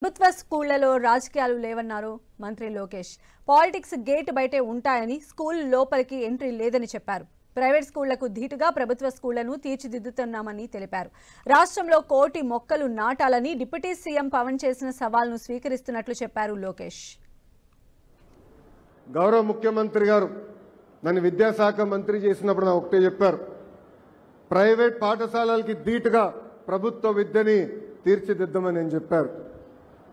ప్రభుత్వ స్కూళ్లలో రాజకీయాలు లేవన్నారు మంత్రి లోకేష్. పాలిటిక్స్ గేట్ బయటే ఉంటాయని, స్కూల్ లోపలికి ఎంట్రీ లేదని చెప్పారు. ప్రైవేట్ స్కూళ్లకు ధీటుగా ప్రభుత్వ స్కూళ్లను తీర్చిదిద్దుతున్నామని తెలిపారు. రాష్ట్రంలో 1 కోటి మొక్కలు నాటాలని డిప్యూటీ సీఎం పవన్ చేసిన సవాల్ను స్వీకరిస్తున్నట్లు చెప్పారు లోకేష్. గౌరవ ముఖ్యమంత్రి గారు నన్ను విద్యాశాఖ మంత్రి చేసినప్పుడు నాకు ఒకటే చెప్పారు, ప్రైవేట్ పాఠశాలలకి ధీటుగా ప్రభుత్వ విద్యని తీర్చిదిద్దామని నేను చెప్పారు.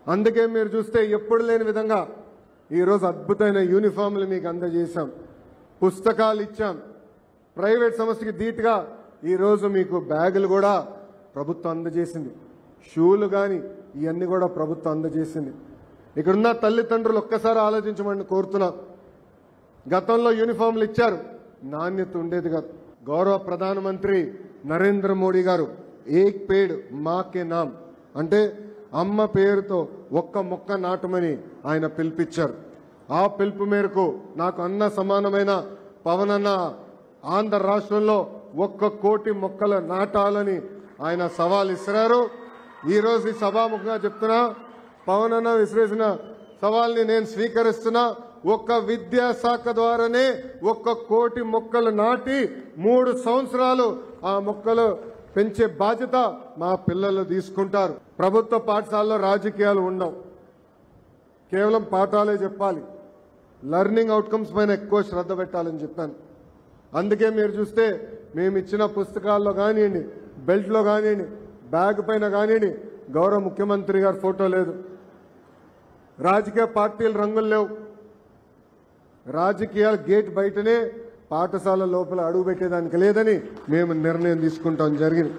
అందుకే మీరు చూస్తే ఎప్పుడు లేని విధంగా ఈరోజు అద్భుతమైన యూనిఫామ్లు మీకు అందజేశాం, పుస్తకాలు ఇచ్చాం. ప్రైవేట్ సంస్థకి ధీటుగా ఈరోజు మీకు బ్యాగులు కూడా ప్రభుత్వం అందజేసింది, షూలు కానీ ఇవన్నీ కూడా ప్రభుత్వం అందజేసింది. ఇక్కడున్న తల్లిదండ్రులు ఒక్కసారి ఆలోచించమని కోరుతున్నా. గతంలో యూనిఫామ్లు ఇచ్చారు, నాణ్యత ఉండేది కాదు. గౌరవ ప్రధానమంత్రి నరేంద్ర మోడీ గారు ఏక్ పేడ్ మా కే నామ్ అంటే అమ్మ పేరుతో ఒక్క మొక్క నాటమని ఆయన పిలిపించారు. ఆ పిలుపు మేరకు నాకు అన్న సమానమైన పవన్ అన్న ఆంధ్ర రాష్ట్రంలో 1 కోటి మొక్కలు నాటాలని ఆయన సవాల్ ఇస్తున్నారు. ఈరోజు ఈ సభాముఖంగా చెప్తున్నా, పవన్ అన్న విసిరేసిన సవాల్ని నేను స్వీకరిస్తున్నా. ఒక్క విద్యాశాఖ ద్వారానే 1 కోటి మొక్కలు నాటి 3 సంవత్సరాలు ఆ మొక్కలు పెంచే బాధ్యత మా పిల్లలు తీసుకుంటారు. ప్రభుత్వ పాఠశాలలో రాజకీయాలు ఉండవు, కేవలం పాఠాలే చెప్పాలి. లెర్నింగ్ అవుట్కమ్స్ పైన ఎక్కువ శ్రద్ధ పెట్టాలని చెప్పాను. అందుకే మీరు చూస్తే మేము ఇచ్చిన పుస్తకాల్లో కానివ్వండి, బెల్ట్లో కానివ్వండి, బ్యాగ్ పైన కానివ్వండి, గౌరవ ముఖ్యమంత్రి గారి ఫోటో లేదు. రాజకీయ పార్టీల రంగులు లేవు. రాజకీయాల గేట్ బయటనే, పాఠశాల లోపల అడుగు పెట్టేదానికి లేదని మేము నిర్ణయం తీసుకుంటాం జరిగింది.